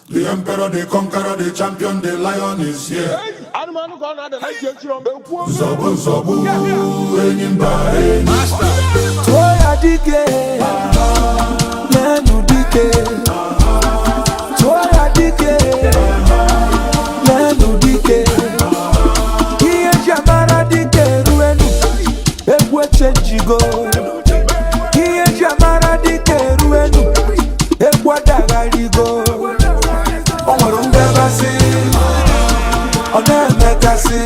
The emperor, the conqueror, the champion, the lion is here. Zobu zobu, enyimba Master. Toya dike, nenu dike. Toya dike, nenu dike. Iye jamara dike ruenu, ebwe chenjigo. Iye jamara dike ruenu, ebwa dagarigo. Omorunga basi, onemekasi.